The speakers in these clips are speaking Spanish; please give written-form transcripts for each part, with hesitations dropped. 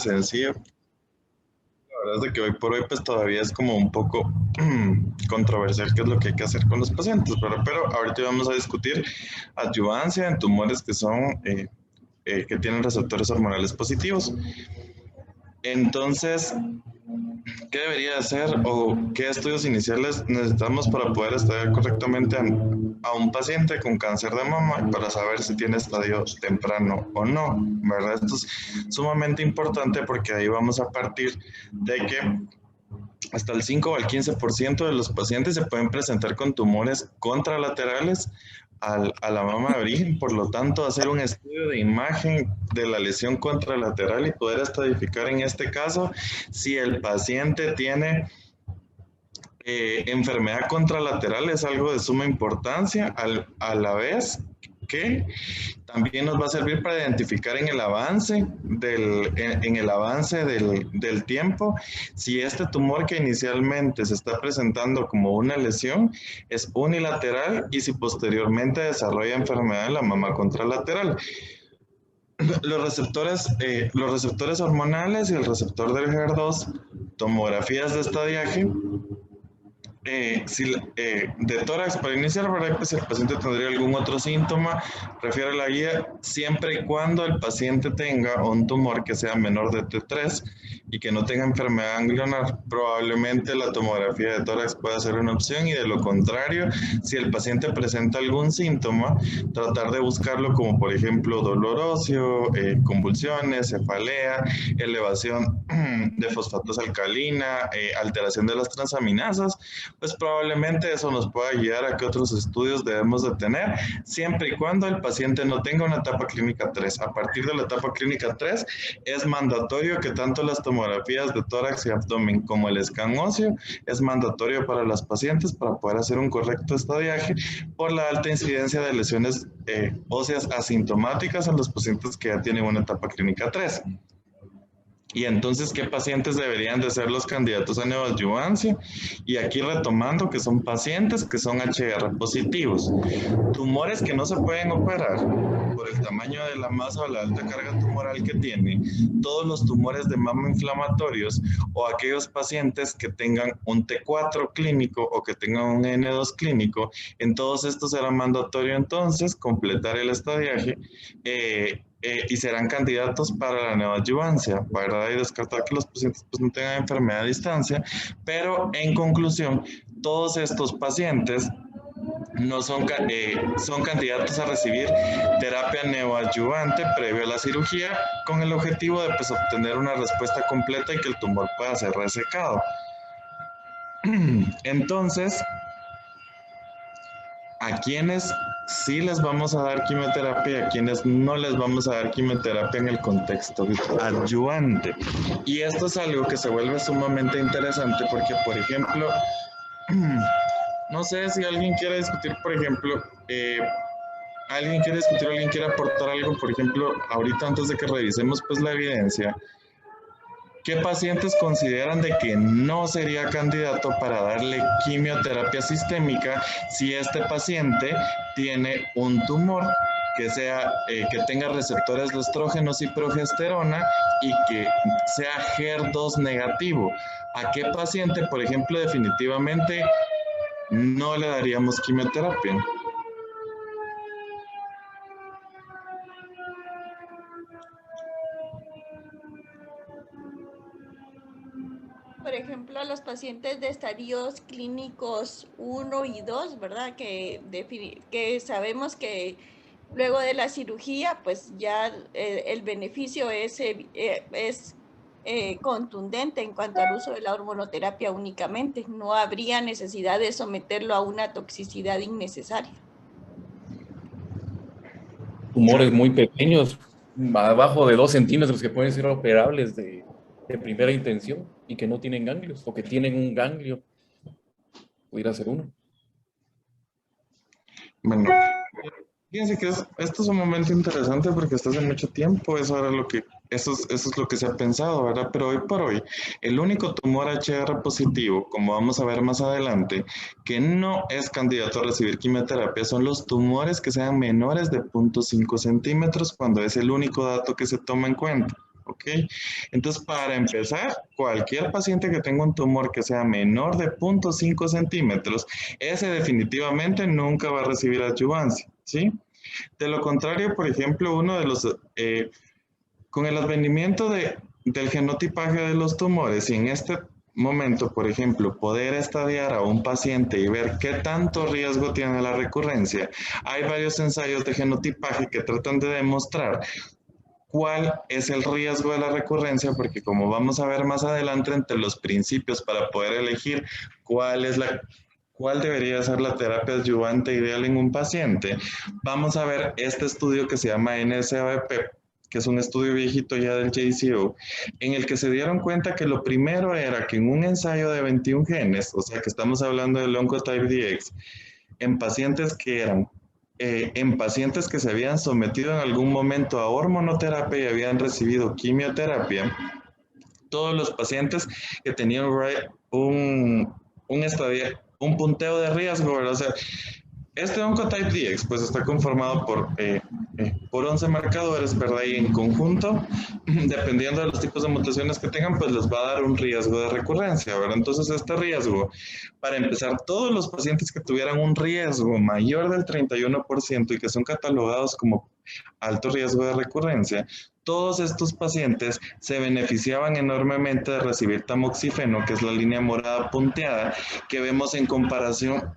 sencillo. La verdad es de que hoy por hoy pues todavía es como un poco controversial qué es lo que hay que hacer con los pacientes, pero ahorita vamos a discutir adyuvancia en tumores que son que tienen receptores hormonales positivos. Entonces, ¿qué debería hacer o qué estudios iniciales necesitamos para poder estudiar correctamente a un paciente con cáncer de mama para saber si tiene estadio temprano o no? ¿Verdad? Esto es sumamente importante porque ahí vamos a partir de que hasta el 5 o el 15% de los pacientes se pueden presentar con tumores contralaterales a la mama de origen, por lo tanto, hacer un estudio de imagen de la lesión contralateral y poder estadificar en este caso si el paciente tiene enfermedad contralateral es algo de suma importancia, a la vez que también nos va a servir para identificar en el avance del tiempo si este tumor que inicialmente se está presentando como una lesión es unilateral y si posteriormente desarrolla enfermedad en la mama contralateral. Los receptores hormonales y el receptor del HER2, tomografías de estadiaje de tórax para iniciar, ¿verdad? Pues si el paciente tendría algún otro síntoma, refiere a la guía siempre y cuando el paciente tenga un tumor que sea menor de T3 y que no tenga enfermedad ganglionar. Probablemente la tomografía de tórax pueda ser una opción y de lo contrario, si el paciente presenta algún síntoma, tratar de buscarlo como por ejemplo dolor óseo, convulsiones, cefalea, elevación de fosfatasa alcalina, alteración de las transaminasas, pues probablemente eso nos pueda guiar a qué otros estudios debemos de tener, siempre y cuando el paciente no tenga una etapa clínica 3. A partir de la etapa clínica 3 es mandatorio que tanto las tomografías de tórax y abdomen como el escan óseo es mandatorio para las pacientes para poder hacer un correcto estadiaje por la alta incidencia de lesiones óseas asintomáticas en los pacientes que ya tienen una etapa clínica 3. Y entonces, ¿qué pacientes deberían de ser los candidatos a neoadyuvancia? Y aquí retomando que son pacientes que son HR positivos, tumores que no se pueden operar por el tamaño de la masa o la alta carga tumoral que tiene, todos los tumores de mama inflamatorios o aquellos pacientes que tengan un T4 clínico o que tengan un N2 clínico, en todos estos será mandatorio entonces completar el estadiaje y serán candidatos para la neoadyuvancia, ¿verdad? Y descartar que los pacientes pues, no tengan enfermedad a distancia, pero en conclusión, todos estos pacientes no son, son candidatos a recibir terapia neoadyuvante previo a la cirugía con el objetivo de pues, obtener una respuesta completa y que el tumor pueda ser resecado. Entonces, a quienes sí les vamos a dar quimioterapia y a quienes no les vamos a dar quimioterapia en el contexto adyuvante. Y esto es algo que se vuelve sumamente interesante porque, por ejemplo, no sé si alguien quiere discutir, por ejemplo, alguien quiere aportar algo, por ejemplo, ahorita antes de que revisemos pues la evidencia. ¿Qué pacientes consideran de que no sería candidato para darle quimioterapia sistémica si este paciente tiene un tumor que tenga receptores de estrógenos y progesterona y que sea HER2 negativo? ¿A qué paciente, por ejemplo, definitivamente no le daríamos quimioterapia? Por ejemplo, a los pacientes de estadios clínicos 1 y 2, ¿verdad? Que sabemos que luego de la cirugía, pues ya el beneficio es contundente en cuanto al uso de la hormonoterapia únicamente. No habría necesidad de someterlo a una toxicidad innecesaria. Tumores muy pequeños, abajo de 2 centímetros, que pueden ser operables de primera intención y que no tienen ganglios o que tienen un ganglio, pudiera ser uno. Bueno, fíjense que esto es un momento interesante porque hasta hace mucho tiempo eso es lo que se ha pensado, ¿verdad? Pero hoy por hoy, el único tumor HR positivo, como vamos a ver más adelante, que no es candidato a recibir quimioterapia son los tumores que sean menores de 0.5 centímetros cuando es el único dato que se toma en cuenta. ¿ok? Entonces, para empezar, cualquier paciente que tenga un tumor que sea menor de 0.5 centímetros, ese definitivamente nunca va a recibir adyuvancia, ¿sí? De lo contrario, por ejemplo, con el advenimiento del genotipaje de los tumores y en este momento, por ejemplo, poder estadiar a un paciente y ver qué tanto riesgo tiene la recurrencia, hay varios ensayos de genotipaje que tratan de demostrar cuál es el riesgo de la recurrencia, porque como vamos a ver más adelante, entre los principios para poder elegir cuál debería ser la terapia adyuvante ideal en un paciente, vamos a ver este estudio que se llama NSABP, que es un estudio viejito ya del JCO, en el que se dieron cuenta que lo primero era que en un ensayo de 21 genes, o sea que estamos hablando del Oncotype DX, en pacientes que se habían sometido en algún momento a hormonoterapia y habían recibido quimioterapia, todos los pacientes que tenían un punteo de riesgo, ¿verdad? O sea, este Oncotype DX pues está conformado por 11 marcadores, ¿verdad? Y en conjunto, dependiendo de los tipos de mutaciones que tengan, pues les va a dar un riesgo de recurrencia, ¿verdad? Entonces este riesgo, para empezar, todos los pacientes que tuvieran un riesgo mayor del 31% y que son catalogados como alto riesgo de recurrencia, todos estos pacientes se beneficiaban enormemente de recibir tamoxifeno, que es la línea morada punteada que vemos en comparación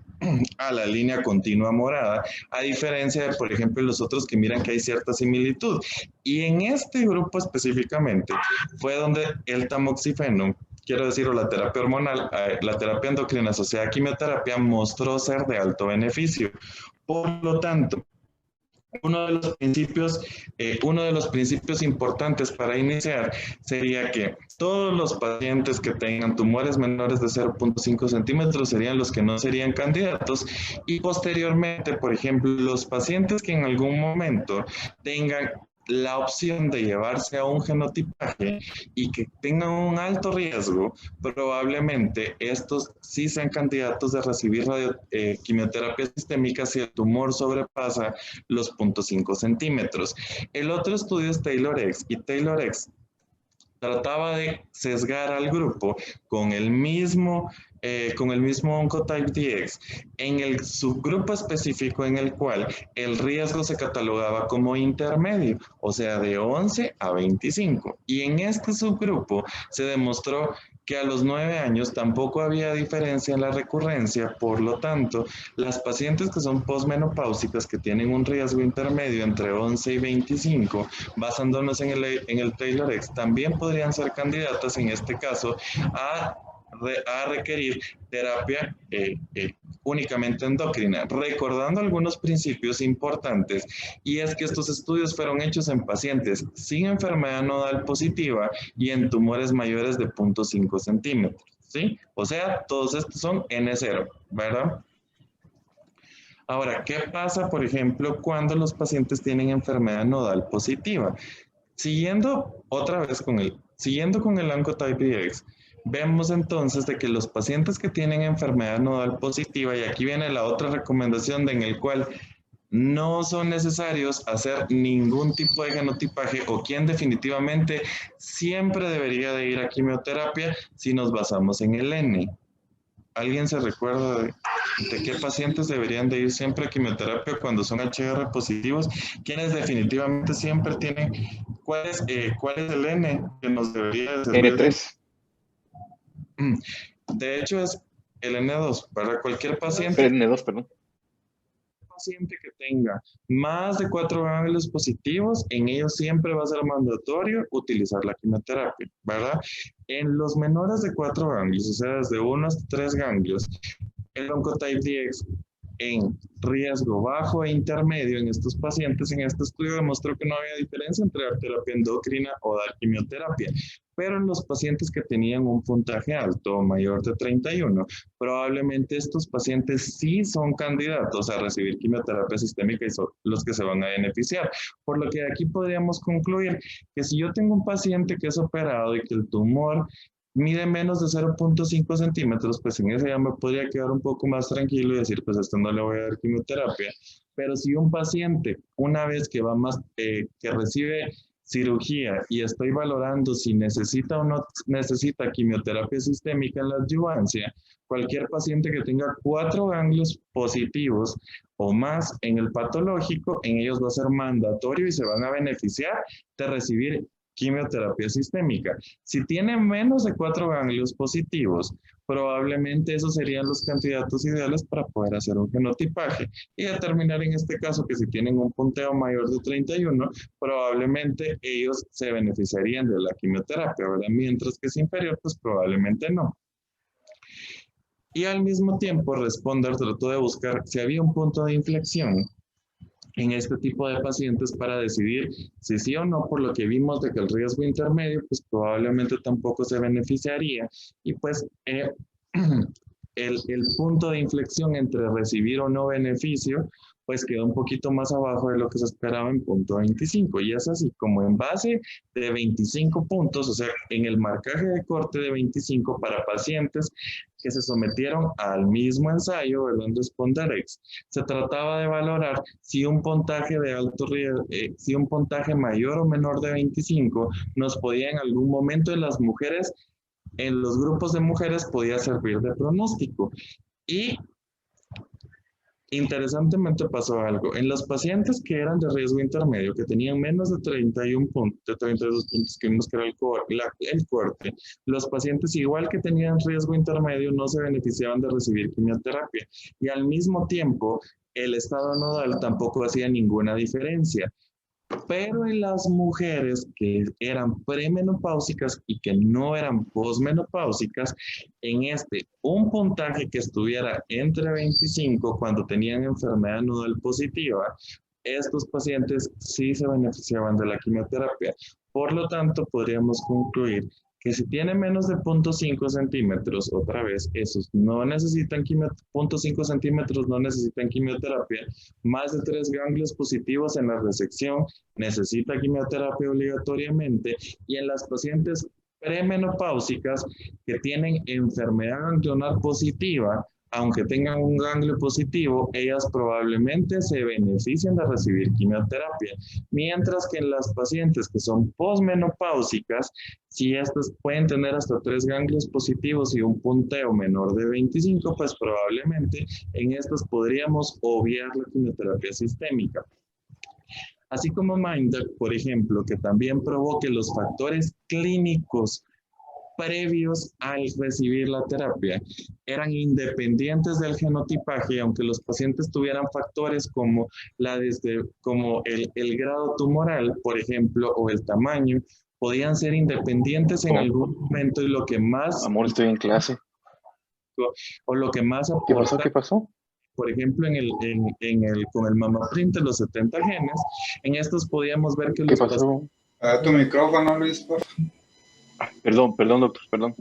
a la línea continua morada, a diferencia de, por ejemplo, los otros que miran que hay cierta similitud. Y en este grupo específicamente fue donde el tamoxifeno, quiero decir, o la terapia hormonal, la terapia endocrina asociada a quimioterapia, mostró ser de alto beneficio. Por lo tanto, uno de los principios importantes para iniciar sería que todos los pacientes que tengan tumores menores de 0.5 centímetros serían los que no serían candidatos y posteriormente, por ejemplo, los pacientes que en algún momento tengan la opción de llevarse a un genotipaje y que tengan un alto riesgo, probablemente estos sí sean candidatos de recibir quimioterapia sistémica si el tumor sobrepasa los 0.5 centímetros. El otro estudio es TAYLOR-X y TAYLOR-X trataba de sesgar al grupo con el mismo Oncotype DX en el subgrupo específico en el cual el riesgo se catalogaba como intermedio, o sea, de 11 a 25. Y en este subgrupo se demostró que a los 9 años tampoco había diferencia en la recurrencia, por lo tanto, las pacientes que son posmenopáusicas, que tienen un riesgo intermedio entre 11 y 25, basándonos en el TAYLOR-X, también podrían ser candidatas en este caso a requerir terapia únicamente endocrina, recordando algunos principios importantes, y es que estos estudios fueron hechos en pacientes sin enfermedad nodal positiva y en tumores mayores de 0.5 centímetros, ¿sí? O sea, todos estos son N0, ¿verdad? Ahora, ¿qué pasa, por ejemplo, cuando los pacientes tienen enfermedad nodal positiva? Siguiendo con el Oncotype DX, vemos entonces de que los pacientes que tienen enfermedad nodal positiva, y aquí viene la otra recomendación en el cual no son necesarios hacer ningún tipo de genotipaje o quien definitivamente siempre debería de ir a quimioterapia si nos basamos en el N. ¿Alguien se recuerda de qué pacientes deberían de ir siempre a quimioterapia cuando son HR positivos? ¿Quiénes definitivamente siempre tienen? ¿Cuál es el N que nos debería de servir? N3. De hecho es el N2 para cualquier paciente. N2, perdón. Paciente que tenga más de 4 ganglios positivos, en ellos siempre va a ser mandatorio utilizar la quimioterapia, ¿verdad? En los menores de 4 ganglios, o sea, desde 1 hasta 3 ganglios, el Oncotype DX en riesgo bajo e intermedio en estos pacientes, en este estudio demostró que no había diferencia entre dar terapia endocrina o dar quimioterapia. Pero en los pacientes que tenían un puntaje alto, mayor de 31, probablemente estos pacientes sí son candidatos a recibir quimioterapia sistémica y son los que se van a beneficiar. Por lo que aquí podríamos concluir que si yo tengo un paciente que es operado y que el tumor mide menos de 0.5 centímetros, pues en ese ya me podría quedar un poco más tranquilo y decir, pues a esto no le voy a dar quimioterapia. Pero si un paciente, una vez que va más, que recibe cirugía y estoy valorando si necesita o no necesita quimioterapia sistémica en la adyuvancia, cualquier paciente que tenga 4 ganglios positivos o más en el patológico, en ellos va a ser mandatorio y se van a beneficiar de recibir quimioterapia sistémica. Si tiene menos de 4 ganglios positivos, probablemente esos serían los candidatos ideales para poder hacer un genotipaje y determinar en este caso que si tienen un punteo mayor de 31, probablemente ellos se beneficiarían de la quimioterapia, ¿verdad? Mientras que es inferior, pues probablemente no. Y al mismo tiempo, Responder trató de buscar si había un punto de inflexión en este tipo de pacientes para decidir si sí o no, por lo que vimos de que el riesgo intermedio, pues probablemente tampoco se beneficiaría. Y pues el punto de inflexión entre recibir o no beneficio, pues quedó un poquito más abajo de lo que se esperaba en punto 25. Y es así, como en base de 25 puntos, o sea, en el marcaje de corte de 25 para pacientes que se sometieron al mismo ensayo, ¿verdad? ResponderX, se trataba de valorar si un puntaje de alto riesgo, si un puntaje mayor o menor de 25 nos podía en algún momento en las mujeres, en los grupos de mujeres podía servir de pronóstico. Y interesantemente pasó algo. En los pacientes que eran de riesgo intermedio, que tenían menos de 31 puntos, de 32 puntos, que vimos que era el corte, los pacientes igual que tenían riesgo intermedio no se beneficiaban de recibir quimioterapia. Y al mismo tiempo, el estado nodal tampoco hacía ninguna diferencia. Pero en las mujeres que eran premenopáusicas y que no eran posmenopáusicas, un puntaje que estuviera entre 25 cuando tenían enfermedad nodal positiva, estos pacientes sí se beneficiaban de la quimioterapia. Por lo tanto, podríamos concluir que si tiene menos de 0.5 centímetros, otra vez, esos no necesitan 0.5 centímetros, no necesitan quimioterapia. Más de 3 ganglios positivos en la resección necesita quimioterapia obligatoriamente. Y en las pacientes premenopáusicas que tienen enfermedad ganglionar positiva, aunque tengan un ganglio positivo, ellas probablemente se benefician de recibir quimioterapia. Mientras que en las pacientes que son posmenopáusicas, si estas pueden tener hasta 3 ganglios positivos y un punteo menor de 25, pues probablemente en estas podríamos obviar la quimioterapia sistémica. Así como MINDAC, por ejemplo, que también probó que los factores clínicos previos al recibir la terapia eran independientes del genotipaje, aunque los pacientes tuvieran factores como, como el grado tumoral, por ejemplo, o el tamaño, podían ser independientes en algún momento y lo que más... Amor, estoy en clase. O lo que más aporta... ¿Qué pasó? Por ejemplo, con el MammaPrint de los 70 genes, en estos podíamos ver que... ¿Qué pasó? Tu micrófono, Luis, por favor. Perdón, doctor, perdón.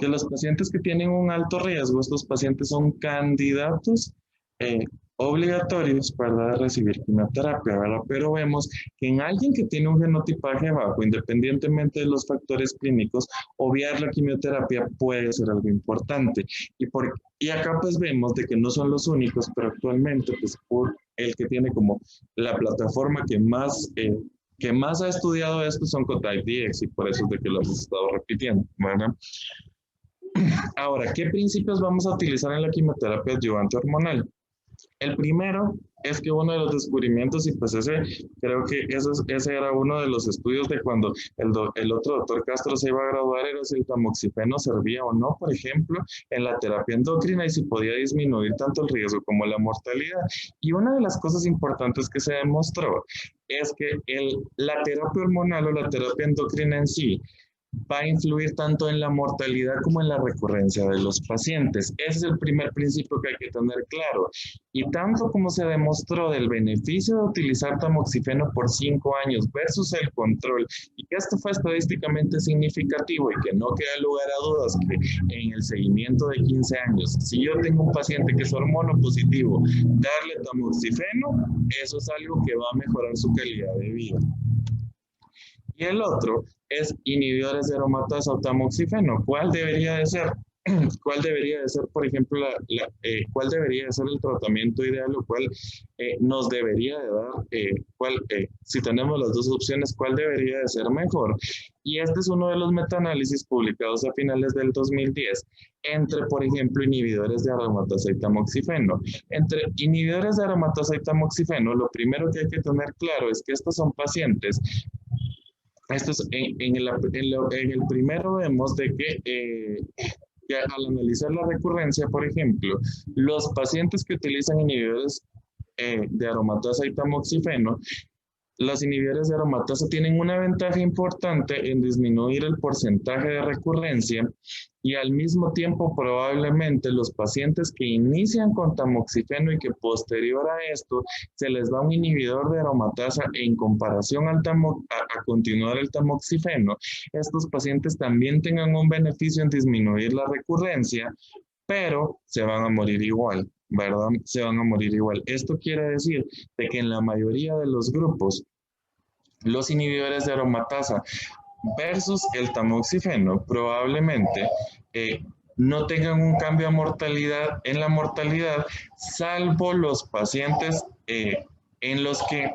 Que los pacientes que tienen un alto riesgo, estos pacientes son candidatos obligatorios para recibir quimioterapia, ¿verdad? Pero vemos que en alguien que tiene un genotipaje bajo, independientemente de los factores clínicos, obviar la quimioterapia puede ser algo importante. Y acá pues vemos de que no son los únicos, pero actualmente pues por el que tiene como la plataforma que más ha estudiado esto son COTAIP-DX y por eso es de que lo hemos estado repitiendo, ¿verdad? Ahora, ¿qué principios vamos a utilizar en la quimioterapia adyuvante hormonal? El primero es que uno de los descubrimientos, y pues creo que ese era uno de los estudios de cuando el otro doctor Castro se iba a graduar, era si el tamoxifeno servía o no, por ejemplo, en la terapia endocrina y si podía disminuir tanto el riesgo como la mortalidad. Y una de las cosas importantes que se demostró es que la terapia hormonal o la terapia endocrina en sí va a influir tanto en la mortalidad como en la recurrencia de los pacientes. Ese es el primer principio que hay que tener claro. Y tanto como se demostró del beneficio de utilizar tamoxifeno por 5 años versus el control, y que esto fue estadísticamente significativo y que no queda lugar a dudas que en el seguimiento de 15 años, si yo tengo un paciente que es hormonopositivo, darle tamoxifeno, eso es algo que va a mejorar su calidad de vida. Y el otro es inhibidores de aromatasa o tamoxifeno. ¿Cuál debería de ser? cuál debería de ser, por ejemplo, cuál debería de ser el tratamiento ideal o cuál nos debería de dar, si tenemos las dos opciones, cuál debería de ser mejor. Y este es uno de los metaanálisis publicados a finales del 2010 entre, por ejemplo, inhibidores de aromatasa y tamoxifeno. Entre inhibidores de aromatasa y tamoxifeno, lo primero que hay que tener claro es que estos son pacientes. En el primero vemos de que al analizar la recurrencia, por ejemplo, los pacientes que utilizan inhibidores de aromatasa y tamoxifeno, los inhibidores de aromatasa tienen una ventaja importante en disminuir el porcentaje de recurrencia y al mismo tiempo probablemente los pacientes que inician con tamoxifeno y que posterior a esto se les da un inhibidor de aromatasa en comparación a continuar el tamoxifeno, estos pacientes también tengan un beneficio en disminuir la recurrencia, pero se van a morir igual, ¿verdad? Se van a morir igual. Esto quiere decir de que en la mayoría de los grupos, los inhibidores de aromatasa versus el tamoxifeno probablemente no tengan un cambio en la mortalidad, salvo los pacientes en los que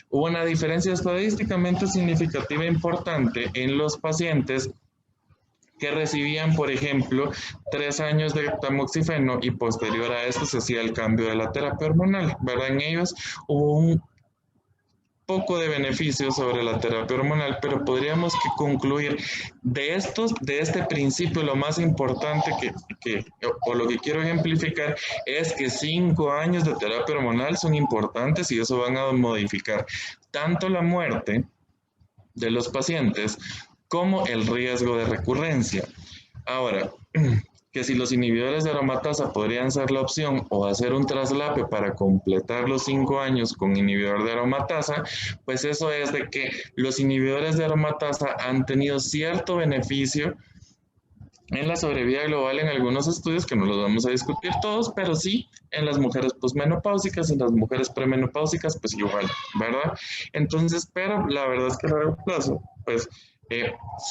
hubo una diferencia estadísticamente significativa e importante en los pacientes que recibían, por ejemplo, 3 años de tamoxifeno y posterior a esto se hacía el cambio de la terapia hormonal, ¿verdad? En ellos hubo un poco de beneficio sobre la terapia hormonal, pero podríamos concluir de este principio, lo más importante o lo que quiero ejemplificar es que 5 años de terapia hormonal son importantes y eso van a modificar tanto la muerte de los pacientes como el riesgo de recurrencia. Ahora, que si los inhibidores de aromatasa podrían ser la opción o hacer un traslape para completar los 5 años con inhibidor de aromatasa, pues eso es de que los inhibidores de aromatasa han tenido cierto beneficio en la sobrevida global en algunos estudios que no los vamos a discutir todos, pero sí en las mujeres posmenopáusicas y en las mujeres premenopáusicas, pues igual, ¿verdad? Entonces, pero la verdad es que a largo plazo, pues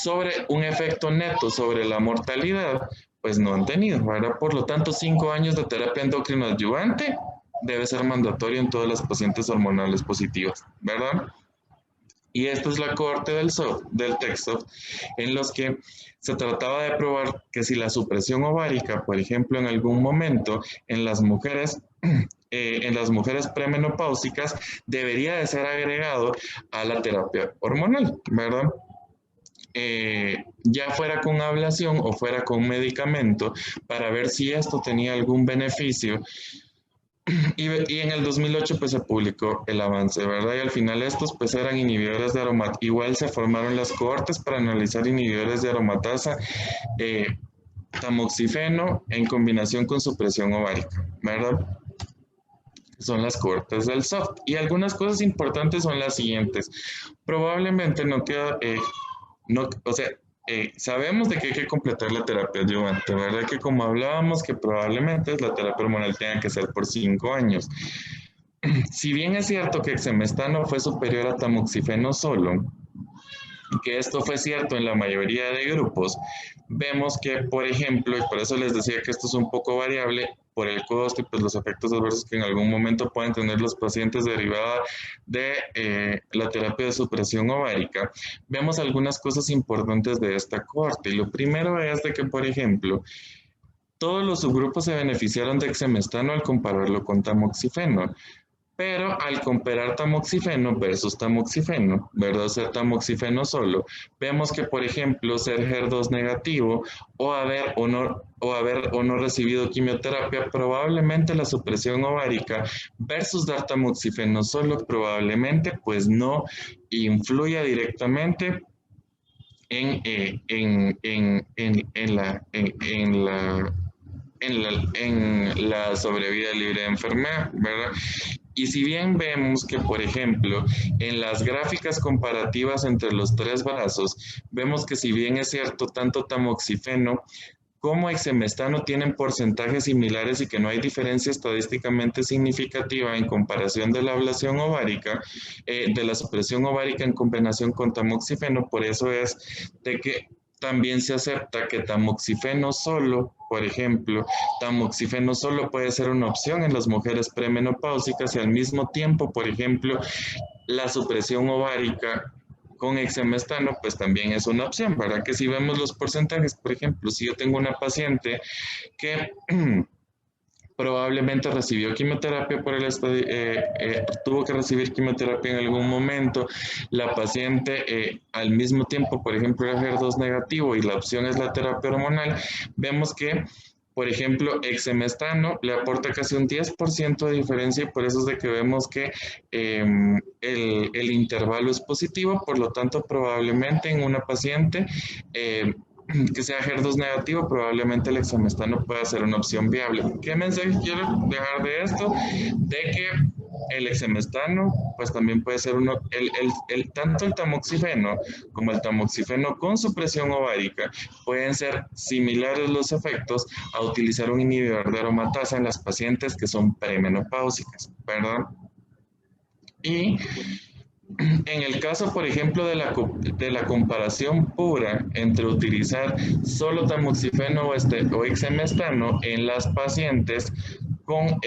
sobre un efecto neto sobre la mortalidad, pues no han tenido, ¿verdad? Por lo tanto, 5 años de terapia endocrino adyuvante debe ser mandatorio en todas las pacientes hormonales positivas, ¿verdad? Y esta es la cohorte del texto en los que se trataba de probar que si la supresión ovárica, por ejemplo, en algún momento en las mujeres premenopáusicas debería de ser agregado a la terapia hormonal, ¿verdad? Ya fuera con ablación o fuera con medicamento, para ver si esto tenía algún beneficio. Y en el 2008 pues se publicó el avance, ¿verdad? Y al final estos pues eran inhibidores de aromatasa. Igual se formaron las cohortes para analizar inhibidores de aromatasa, tamoxifeno en combinación con supresión ovárica, ¿verdad? Son las cohortes del SOFT. Y algunas cosas importantes son las siguientes. Probablemente no queda... sabemos de que hay que completar la terapia adyuvante, ¿verdad? Que como hablábamos que probablemente la terapia hormonal tenga que ser por 5 años. Si bien es cierto que exemestano fue superior a tamoxifeno solo, y que esto fue cierto en la mayoría de grupos, vemos que, por ejemplo, y por eso les decía que esto es un poco variable por el costo y pues los efectos adversos que en algún momento pueden tener los pacientes derivada de la terapia de supresión ovárica, vemos algunas cosas importantes de esta cohorte. Y lo primero es de que, por ejemplo, todos los subgrupos se beneficiaron de exemestano al compararlo con tamoxifeno. Pero al comparar tamoxifeno versus tamoxifeno, ¿verdad? O sea, tamoxifeno solo, vemos que, por ejemplo, ser HER2 negativo o haber o no recibido quimioterapia, probablemente la supresión ovárica versus dar tamoxifeno solo, probablemente pues no influya directamente en la sobrevida libre de enfermedad, ¿verdad? Y si bien vemos que, por ejemplo, en las gráficas comparativas entre los 3 brazos, vemos que si bien es cierto, tanto tamoxifeno como exemestano tienen porcentajes similares y que no hay diferencia estadísticamente significativa en comparación de la ablación ovárica, de la supresión ovárica en combinación con tamoxifeno, por eso es de que también se acepta que tamoxifeno solo por ejemplo, tamoxifeno solo puede ser una opción en las mujeres premenopáusicas y al mismo tiempo, por ejemplo, la supresión ovárica con exemestano, pues también es una opción, ¿verdad? Que si vemos los porcentajes, por ejemplo, si yo tengo una paciente que probablemente recibió quimioterapia por el estadio, tuvo que recibir quimioterapia en algún momento, la paciente al mismo tiempo, por ejemplo, era HER2 negativo y la opción es la terapia hormonal, vemos que, por ejemplo, exemestano le aporta casi un 10% de diferencia y por eso es de que vemos que el intervalo es positivo, por lo tanto, probablemente en una paciente que sea HER2 negativo, probablemente el exemestano pueda ser una opción viable. ¿Qué mensaje quiero dejar de esto? De que el exemestano, pues también puede ser uno, tanto el tamoxifeno como el tamoxifeno con supresión ovárica pueden ser similares los efectos a utilizar un inhibidor de aromatasa en las pacientes que son premenopáusicas, ¿verdad? Y en el caso, por ejemplo, de la comparación pura entre utilizar solo tamoxifeno o exemestano en las pacientes con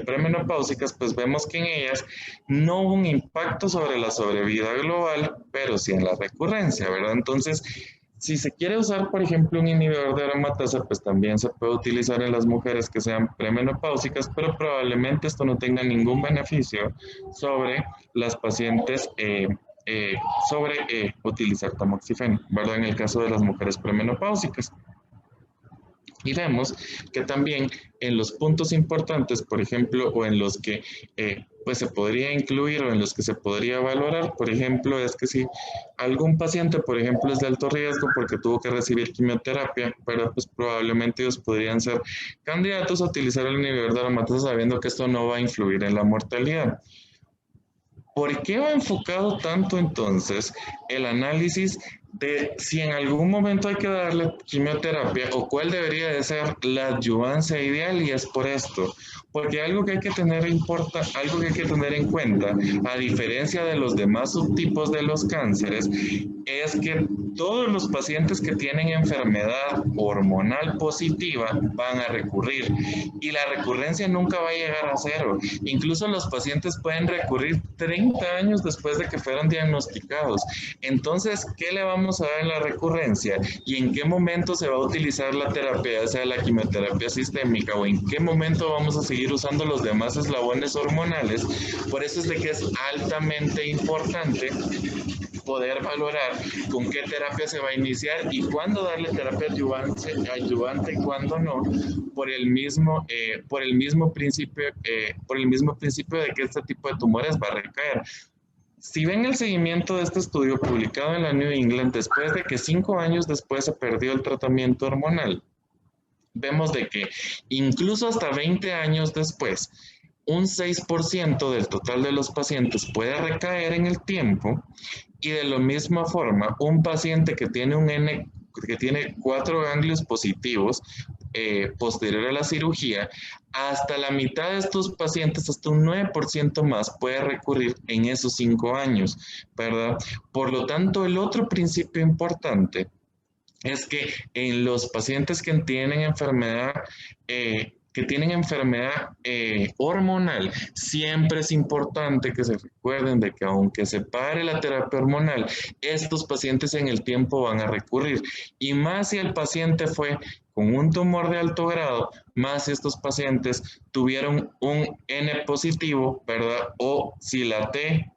premenopáusicas, pues vemos que en ellas no hubo un impacto sobre la sobrevida global, pero sí en la recurrencia, ¿verdad? Entonces, si se quiere usar, por ejemplo, un inhibidor de aromatasa, pues también se puede utilizar en las mujeres que sean premenopáusicas, pero probablemente esto no tenga ningún beneficio sobre las pacientes sobre utilizar tamoxifeno, ¿verdad? En el caso de las mujeres premenopáusicas. Y vemos que también en los puntos importantes, por ejemplo, o en los que pues se podría incluir o en los que se podría valorar, por ejemplo, es que si algún paciente, por ejemplo, es de alto riesgo porque tuvo que recibir quimioterapia, pero pues probablemente ellos podrían ser candidatos a utilizar el inhibidor de aromatasa sabiendo que esto no va a influir en la mortalidad. ¿Por qué va enfocado tanto entonces el análisis de si en algún momento hay que darle quimioterapia o cuál debería de ser la adyuvancia ideal? Y es por esto, porque algo que hay que tener en cuenta, a diferencia de los demás subtipos de los cánceres, es que todos los pacientes que tienen enfermedad hormonal positiva van a recurrir y la recurrencia nunca va a llegar a cero. Incluso los pacientes pueden recurrir 30 años después de que fueron diagnosticados. Entonces, ¿qué le vamos a dar en la recurrencia? ¿Y en qué momento se va a utilizar la terapia, ya sea la quimioterapia sistémica o en qué momento vamos a seguir usando los demás eslabones hormonales? Por eso es de que es altamente importante poder valorar con qué terapia se va a iniciar y cuándo darle terapia adyuvante y cuándo no, por el mismo principio de que este tipo de tumores va a recaer. Si ven el seguimiento de este estudio publicado en la New England, después de que 5 años después se perdió el tratamiento hormonal, vemos de que incluso hasta 20 años después, un 6% del total de los pacientes puede recaer en el tiempo y de la misma forma, un paciente que tiene 4 ganglios positivos posterior a la cirugía, hasta la mitad de estos pacientes, hasta un 9% más puede recurrir en esos 5 años, ¿verdad? Por lo tanto, el otro principio importante es que en los pacientes que tienen enfermedad hormonal, siempre es importante que se recuerden de que aunque se pare la terapia hormonal, estos pacientes en el tiempo van a recurrir. Y más si el paciente fue con un tumor de alto grado, más si estos pacientes tuvieron un N positivo, ¿verdad? O si la T,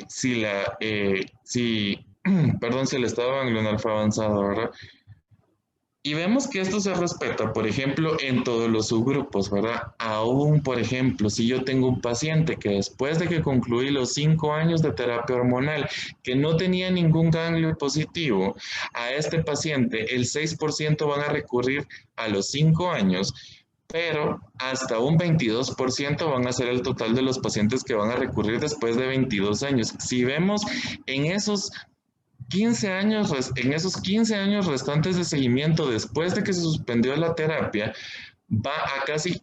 si el estado ganglionar fue avanzado, ¿verdad? Y vemos que esto se respeta, por ejemplo, en todos los subgrupos, ¿verdad? Aún, por ejemplo, si yo tengo un paciente que después de que concluí los 5 años de terapia hormonal, que no tenía ningún ganglio positivo, a este paciente el 6% van a recurrir a los 5 años, pero hasta un 22% van a ser el total de los pacientes que van a recurrir después de 22 años. Si vemos en esos 15 años restantes de seguimiento después de que se suspendió la terapia, va a casi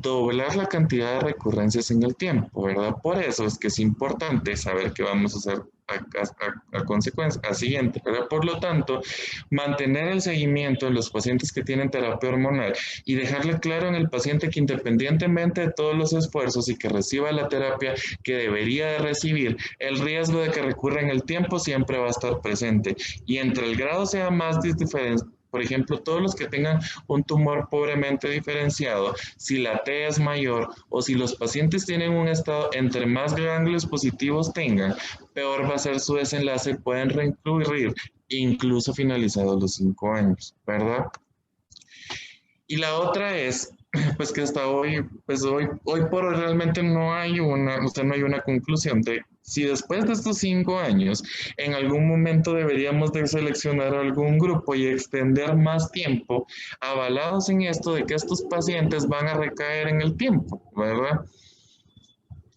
doblar la cantidad de recurrencias en el tiempo, ¿verdad? Por eso es que es importante saber qué vamos a hacer a consecuencia, a siguiente, ¿verdad? Por lo tanto, mantener el seguimiento en los pacientes que tienen terapia hormonal y dejarle claro en el paciente que independientemente de todos los esfuerzos y que reciba la terapia que debería de recibir, el riesgo de que recurra en el tiempo siempre va a estar presente. Y entre el grado sea más diferente, por ejemplo, todos los que tengan un tumor pobremente diferenciado, si la T es mayor o si los pacientes tienen un estado, entre más ganglios positivos tengan, peor va a ser su desenlace y pueden recurrir incluso finalizados los 5 años, ¿verdad? Y la otra es, pues que hasta hoy, pues hoy por hoy realmente no hay una conclusión de si después de estos 5 años en algún momento deberíamos de seleccionar algún grupo y extender más tiempo, avalados en esto de que estos pacientes van a recaer en el tiempo, ¿verdad?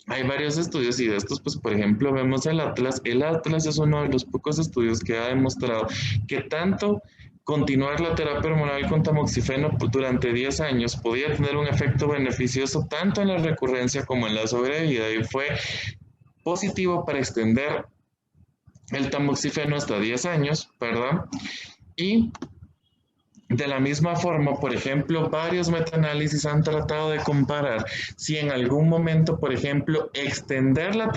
Hay varios estudios y de estos, pues por ejemplo, vemos el Atlas. El Atlas es uno de los pocos estudios que ha demostrado que tanto continuar la terapia hormonal con tamoxifeno durante 10 años podía tener un efecto beneficioso tanto en la recurrencia como en la sobrevida y fue positivo para extender el tamoxifeno hasta 10 años, ¿verdad? Y de la misma forma, por ejemplo, varios metaanálisis han tratado de comparar si en algún momento, por ejemplo, extender la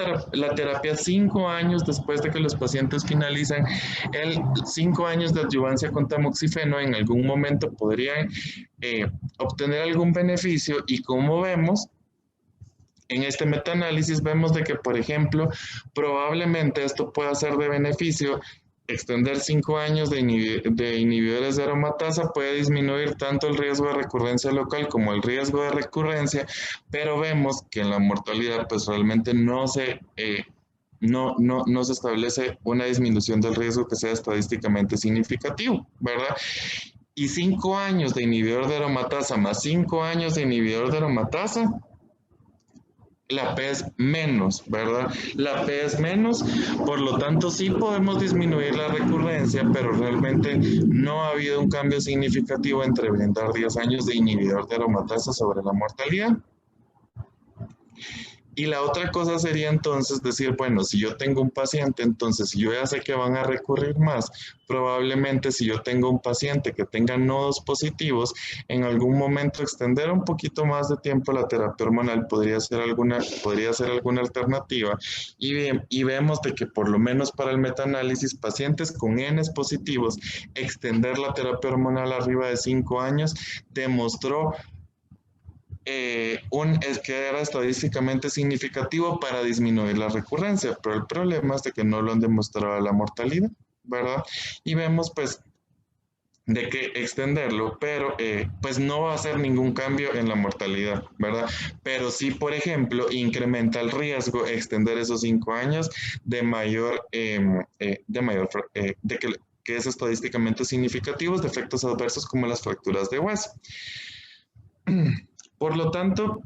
terapia 5 años después de que los pacientes finalizan el 5 años de adyuvancia con tamoxifeno, en algún momento podrían obtener algún beneficio y como vemos, en este metaanálisis vemos de que, por ejemplo, probablemente esto pueda ser de beneficio. Extender 5 años de inhibidores de aromatasa puede disminuir tanto el riesgo de recurrencia local como el riesgo de recurrencia, pero vemos que en la mortalidad pues realmente no se establece una disminución del riesgo que sea estadísticamente significativo, ¿verdad? Y 5 años de inhibidor de aromatasa más 5 años de inhibidor de aromatasa, la P es menos, ¿verdad? La P es menos, por lo tanto sí podemos disminuir la recurrencia, pero realmente no ha habido un cambio significativo entre brindar 10 años de inhibidor de aromatasa sobre la mortalidad. Y la otra cosa sería entonces decir, bueno, si yo tengo un paciente, entonces si yo ya sé que van a recurrir más, probablemente si yo tengo un paciente que tenga nodos positivos, en algún momento extender un poquito más de tiempo la terapia hormonal podría ser alguna alternativa. Y vemos de que por lo menos para el metaanálisis, pacientes con Ns positivos, extender la terapia hormonal arriba de 5 años demostró que era estadísticamente significativo para disminuir la recurrencia, pero el problema es de que no lo han demostrado la mortalidad, ¿verdad? Y vemos pues de que extenderlo, pero pues no va a hacer ningún cambio en la mortalidad, ¿verdad? Pero sí, por ejemplo, incrementa el riesgo extender esos 5 años de que es estadísticamente significativo de efectos adversos como las fracturas de hueso. Por lo tanto,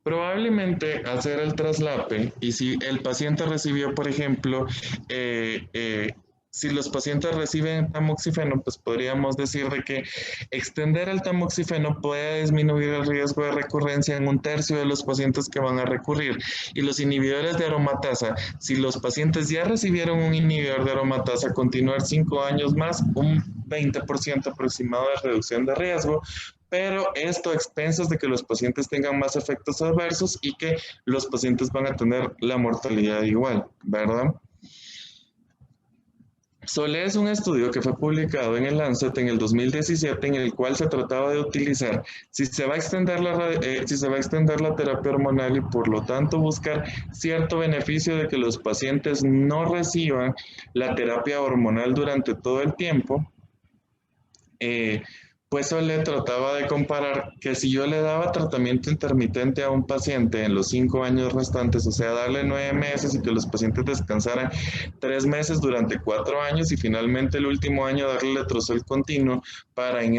probablemente hacer el traslape y si el paciente recibió, por ejemplo, si los pacientes reciben tamoxifeno, pues podríamos decir de que extender el tamoxifeno puede disminuir el riesgo de recurrencia en 1/3 de los pacientes que van a recurrir. Y los inhibidores de aromatasa, si los pacientes ya recibieron un inhibidor de aromatasa, continuar 5 años más, un 20% aproximado de reducción de riesgo, pero esto a expensas de que los pacientes tengan más efectos adversos y que los pacientes van a tener la mortalidad igual, ¿verdad? Solé es un estudio que fue publicado en el Lancet en el 2017 en el cual se trataba de utilizar si se va a extender la terapia hormonal y por lo tanto buscar cierto beneficio de que los pacientes no reciban la terapia hormonal durante todo el tiempo. Pues Solé trataba de comparar que si yo le daba tratamiento intermitente a un paciente en los 5 años restantes, o sea, darle 9 meses y que los pacientes descansaran 3 meses durante 4 años y finalmente el último año darle letrozol continuo para en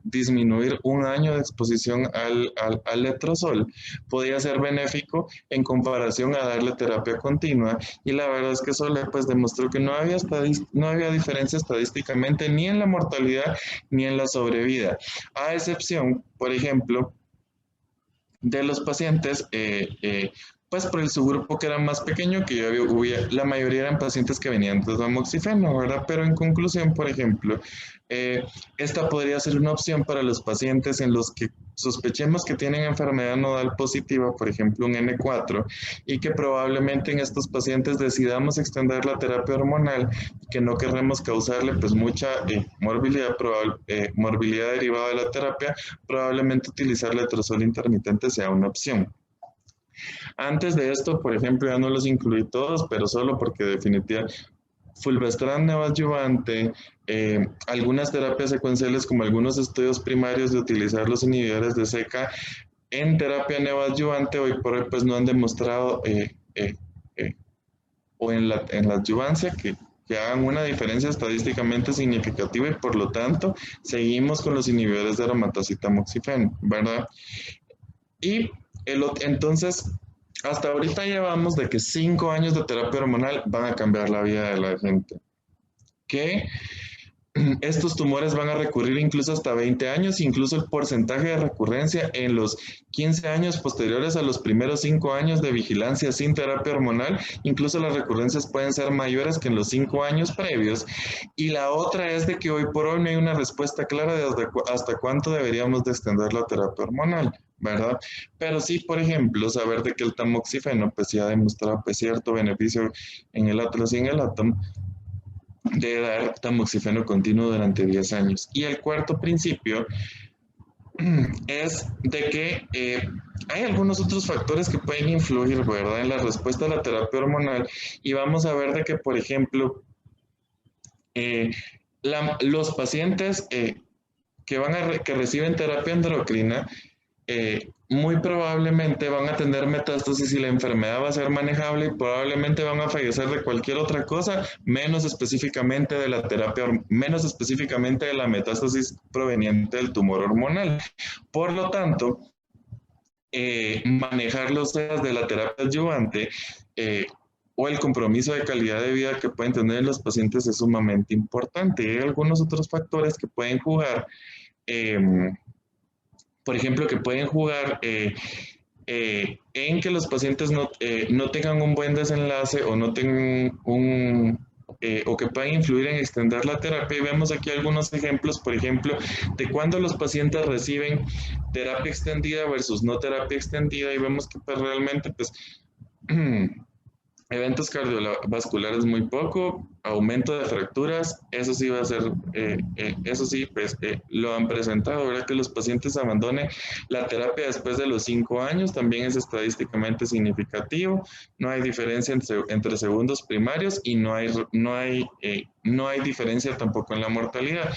disminuir 1 año de exposición al letrozol, podía ser benéfico en comparación a darle terapia continua. Y la verdad es que Solé pues demostró que no había diferencia estadísticamente ni en la mortalidad ni en la sobrevida, a excepción, por ejemplo, de los pacientes pues por el subgrupo que era más pequeño, que ya la mayoría eran pacientes que venían de tamoxifeno, ¿verdad? Pero en conclusión, por ejemplo, esta podría ser una opción para los pacientes en los que sospechemos que tienen enfermedad nodal positiva, por ejemplo un N4, y que probablemente en estos pacientes decidamos extender la terapia hormonal y que no queremos causarle pues mucha morbilidad derivada de la terapia, probablemente utilizar letrozol intermitente sea una opción. Antes de esto, por ejemplo, ya no los incluí todos, pero solo porque definitivamente fulvestrant neoadyuvante, algunas terapias secuenciales como algunos estudios primarios de utilizar los inhibidores de SECA en terapia neoadyuvante hoy por hoy pues no han demostrado o en la adyuvancia que hagan una diferencia estadísticamente significativa y por lo tanto seguimos con los inhibidores de aromatasa y tamoxifeno, ¿verdad? Y entonces, hasta ahorita llevamos de que 5 años de terapia hormonal van a cambiar la vida de la gente. Que estos tumores van a recurrir incluso hasta 20 años, incluso el porcentaje de recurrencia en los 15 años posteriores a los primeros 5 años de vigilancia sin terapia hormonal, incluso las recurrencias pueden ser mayores que en los 5 años previos. Y la otra es de que hoy por hoy no hay una respuesta clara de hasta cuánto deberíamos de extender la terapia hormonal, ¿verdad? Pero sí, por ejemplo, saber de que el tamoxifeno pues ya ha demostrado pues, cierto beneficio en el Atlas y en el Atom, de dar tamoxifeno continuo durante 10 años. Y el cuarto principio es de que hay algunos otros factores que pueden influir, ¿verdad?, en la respuesta a la terapia hormonal. Y vamos a ver de que, por ejemplo, los pacientes que reciben terapia endocrina muy probablemente van a tener metástasis y la enfermedad va a ser manejable y probablemente van a fallecer de cualquier otra cosa, menos específicamente de la terapia, menos específicamente de la metástasis proveniente del tumor hormonal. Por lo tanto, manejar los días de la terapia adyuvante o el compromiso de calidad de vida que pueden tener los pacientes es sumamente importante. Y hay algunos otros factores que pueden jugar. Por ejemplo, que pueden jugar en que los pacientes no tengan un buen desenlace o no tengan o que puedan influir en extender la terapia. Y vemos aquí algunos ejemplos, por ejemplo, de cuando los pacientes reciben terapia extendida versus no terapia extendida y vemos que pues, realmente pues eventos cardiovasculares muy poco, aumento de fracturas, eso sí va a ser, eso sí, pues lo han presentado, ¿verdad? Que los pacientes abandonen la terapia después de los 5 años también es estadísticamente significativo, no hay diferencia entre segundos primarios y no hay diferencia tampoco en la mortalidad.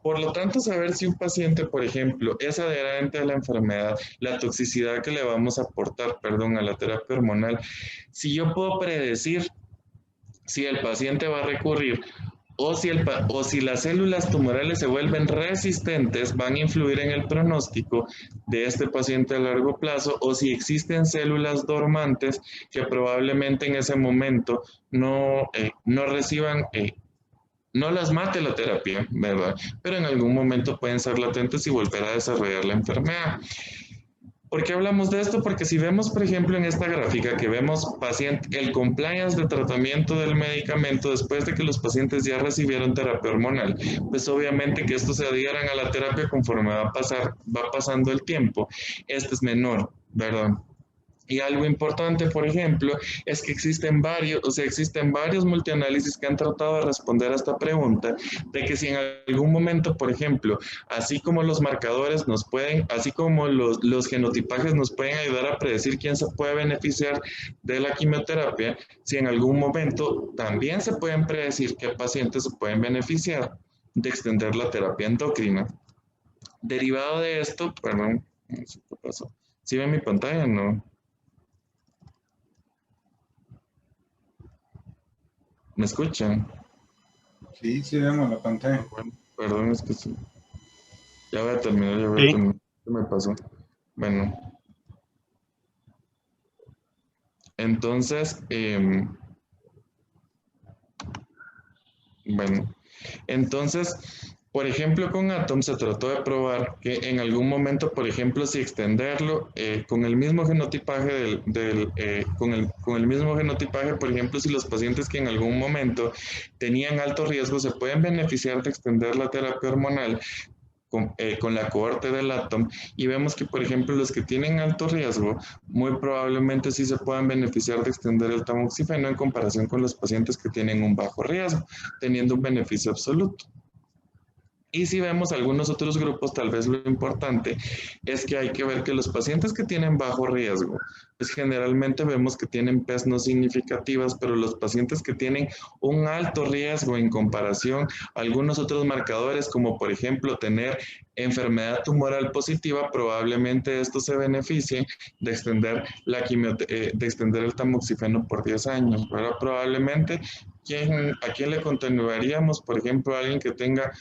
Por lo tanto, saber si un paciente, por ejemplo, es adherente a la enfermedad, la toxicidad que le vamos a aportar, perdón, a la terapia hormonal, si yo puedo predecir si el paciente va a recurrir o si las células tumorales se vuelven resistentes, van a influir en el pronóstico de este paciente a largo plazo, o si existen células dormantes que probablemente en ese momento no reciban, no las mate la terapia, ¿verdad? Pero en algún momento pueden ser latentes y volver a desarrollar la enfermedad. ¿Por qué hablamos de esto? Porque si vemos, por ejemplo, en esta gráfica que vemos el compliance de tratamiento del medicamento después de que los pacientes ya recibieron terapia hormonal, pues obviamente que estos se adhieran a la terapia conforme va pasando el tiempo. Este es menor, ¿verdad? Y algo importante, por ejemplo, es que existen varios multianálisis que han tratado de responder a esta pregunta, de que si en algún momento, por ejemplo, así como los marcadores así como los genotipajes nos pueden ayudar a predecir quién se puede beneficiar de la quimioterapia, si en algún momento también se pueden predecir qué pacientes se pueden beneficiar de extender la terapia endocrina. Derivado de esto, perdón, no sé qué pasó. ¿Sí ven mi pantalla? No. ¿Me escuchan? Sí, sí, vemos la pantalla. Bueno, perdón, es que sí. Ya voy a terminar, Sí. ¿Qué me pasó? Bueno. Entonces, bueno. Entonces, Por ejemplo, con Atom se trató de probar que en algún momento, por ejemplo, si extenderlo con el mismo genotipaje con el mismo genotipaje, por ejemplo, si los pacientes que en algún momento tenían alto riesgo se pueden beneficiar de extender la terapia hormonal con la cohorte del Atom, y vemos que, por ejemplo, los que tienen alto riesgo, muy probablemente sí se puedan beneficiar de extender el tamoxifeno en comparación con los pacientes que tienen un bajo riesgo, teniendo un beneficio absoluto. Y si vemos algunos otros grupos, tal vez lo importante es que hay que ver que los pacientes que tienen bajo riesgo, pues generalmente vemos que tienen PES no significativas, pero los pacientes que tienen un alto riesgo en comparación a algunos otros marcadores, como por ejemplo tener enfermedad tumoral positiva, probablemente esto se beneficie de extender, de extender el tamoxifeno por 10 años, ¿verdad? Probablemente, ¿a quién le continuaríamos? Por ejemplo, a alguien que tenga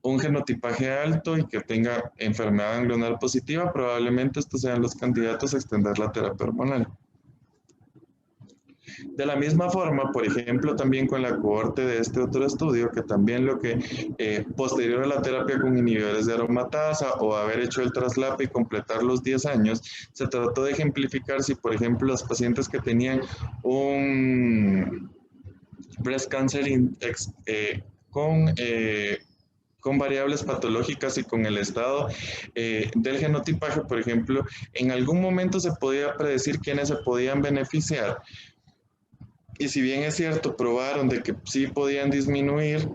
un genotipaje alto y que tenga enfermedad ganglionar positiva, probablemente estos sean los candidatos a extender la terapia hormonal. De la misma forma, por ejemplo, también con la cohorte de este otro estudio, que también lo que posterior a la terapia con inhibidores de aromatasa o haber hecho el traslape y completar los 10 años, se trató de ejemplificar si, por ejemplo, los pacientes que tenían un breast cancer con variables patológicas y con el estado del genotipaje, por ejemplo, en algún momento se podía predecir quiénes se podían beneficiar. Y si bien es cierto, probaron de que sí podían disminuir,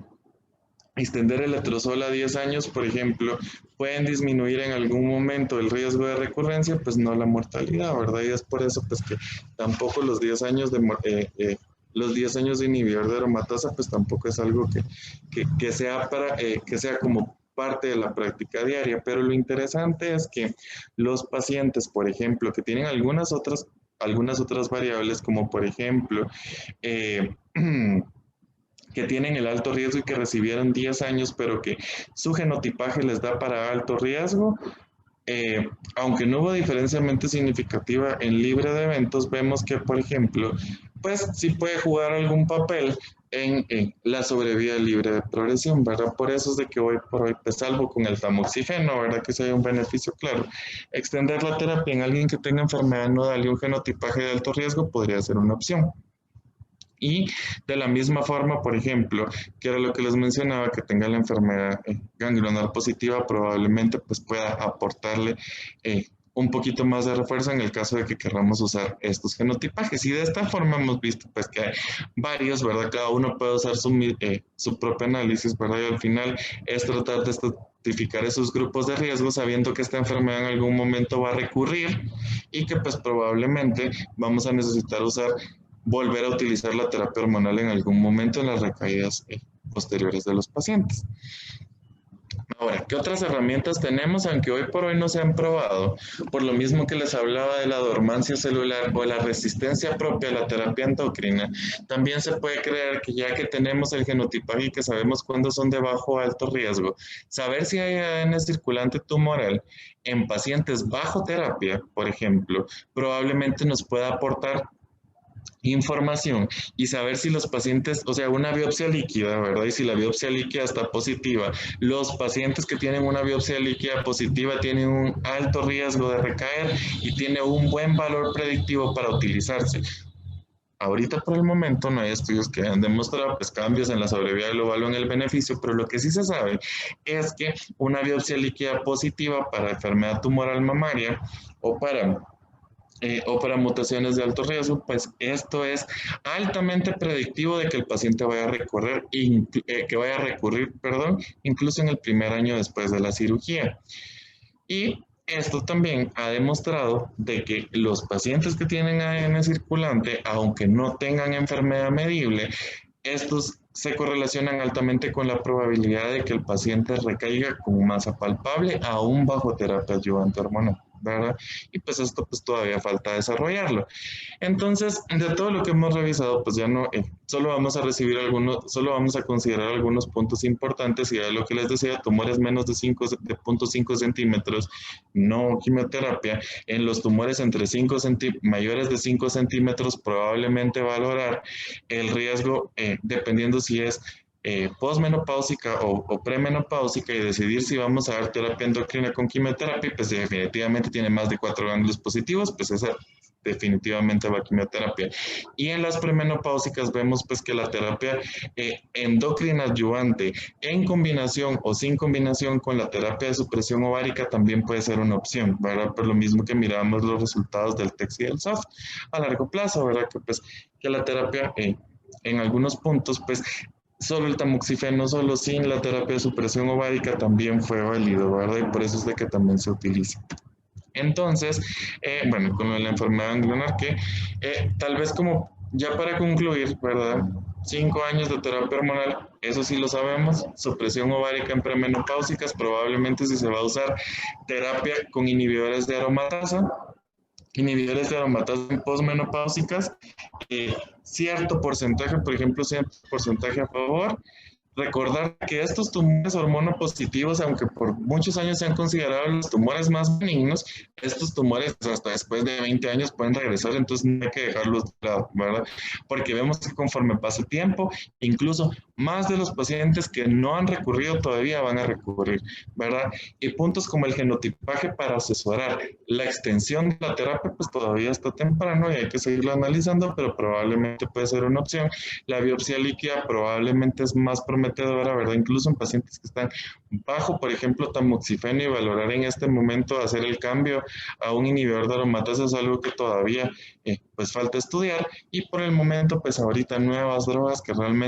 extender el letrozol a 10 años, por ejemplo, pueden disminuir en algún momento el riesgo de recurrencia, pues no la mortalidad, ¿verdad? Y es por eso pues que tampoco los 10 años los 10 años de inhibidor de aromatasa, pues tampoco es algo que sea que sea como parte de la práctica diaria, pero lo interesante es que los pacientes, por ejemplo, que tienen algunas otras variables, como por ejemplo, que tienen el alto riesgo y que recibieron 10 años, pero que su genotipaje les da para alto riesgo, aunque no hubo diferencia significativa en libre de eventos, vemos que, por ejemplo, pues sí puede jugar algún papel en la sobrevida libre de progresión, ¿verdad? Por eso es de que hoy por hoy, pues salvo con el tamoxifeno, ¿verdad? Que sea un beneficio claro. Extender la terapia en alguien que tenga enfermedad nodal y un genotipaje de alto riesgo podría ser una opción. Y de la misma forma, por ejemplo, que era lo que les mencionaba, que tenga la enfermedad ganglionar positiva, probablemente pues pueda aportarle un poquito más de refuerzo en el caso de que queramos usar estos genotipajes. Y de esta forma hemos visto pues que hay varios, ¿verdad? Cada uno puede usar su propio análisis, ¿verdad? Y al final es tratar de estratificar esos grupos de riesgo sabiendo que esta enfermedad en algún momento va a recurrir y que pues probablemente vamos a necesitar volver a utilizar la terapia hormonal en algún momento en las recaídas posteriores de los pacientes. Ahora, ¿qué otras herramientas tenemos? Aunque hoy por hoy no se han probado, por lo mismo que les hablaba de la dormancia celular o la resistencia propia a la terapia endocrina, también se puede creer que ya que tenemos el genotipaje y que sabemos cuándo son de bajo o alto riesgo, saber si hay ADN circulante tumoral en pacientes bajo terapia, por ejemplo, probablemente nos pueda aportar información y saber si los pacientes, o sea, una biopsia líquida, ¿verdad? Y si la biopsia líquida está positiva, los pacientes que tienen una biopsia líquida positiva tienen un alto riesgo de recaer y tiene un buen valor predictivo para utilizarse. Ahorita por el momento no hay estudios que hayan demostrado pues, cambios en la sobrevida global o en el beneficio, pero lo que sí se sabe es que una biopsia líquida positiva para enfermedad tumoral mamaria o para mutaciones de alto riesgo, pues esto es altamente predictivo de que el paciente vaya a recurrir, incluso en el primer año después de la cirugía. Y esto también ha demostrado de que los pacientes que tienen ADN circulante, aunque no tengan enfermedad medible, estos se correlacionan altamente con la probabilidad de que el paciente recaiga con masa palpable aún bajo terapia adyuvante hormonal, ¿verdad? Y pues esto pues todavía falta desarrollarlo. Entonces, de todo lo que hemos revisado, pues ya no, solo vamos a considerar algunos puntos importantes y ya lo que les decía, tumores menos de 0.5 centímetros, no quimioterapia. En los tumores mayores de 5 centímetros, probablemente valorar el riesgo, dependiendo si es posmenopáusica o premenopáusica y decidir si vamos a dar terapia endocrina con quimioterapia, pues definitivamente tiene más de 4 ganglios positivos, pues esa definitivamente va a quimioterapia. Y en las premenopáusicas vemos pues que la terapia endocrina adyuvante en combinación o sin combinación con la terapia de supresión ovárica también puede ser una opción, ¿verdad? Por lo mismo que miramos los resultados del TEX y del SOFT a largo plazo, ¿verdad? Que pues que la terapia en algunos puntos pues solo el tamoxifeno, solo sin la terapia de supresión ovárica también fue válido, ¿verdad? Y por eso es de que también se utiliza. Entonces, bueno, con la enfermedad ganglionar que tal vez como ya para concluir, ¿verdad? 5 años de terapia hormonal, eso sí lo sabemos, supresión ovárica en premenopáusicas, probablemente si se va a usar terapia con inhibidores de aromatasa en posmenopáusicas, cierto porcentaje, por ejemplo, cierto porcentaje a favor. Recordar que estos tumores hormonopositivos, aunque por muchos años se han considerado los tumores más benignos, estos tumores hasta después de 20 años pueden regresar, entonces no hay que dejarlos de lado, ¿verdad? Porque vemos que conforme pasa el tiempo, incluso más de los pacientes que no han recurrido todavía van a recurrir, ¿verdad? Y puntos como el genotipaje para asesorar la extensión de la terapia, pues todavía está temprano y hay que seguirlo analizando, pero probablemente puede ser una opción. La biopsia líquida probablemente es más prometedora, ¿verdad? Incluso en pacientes que están bajo, por ejemplo, tamoxifeno y valorar en este momento hacer el cambio a un inhibidor de aromatasa es algo que todavía pues falta estudiar y por el momento pues ahorita nuevas drogas que realmente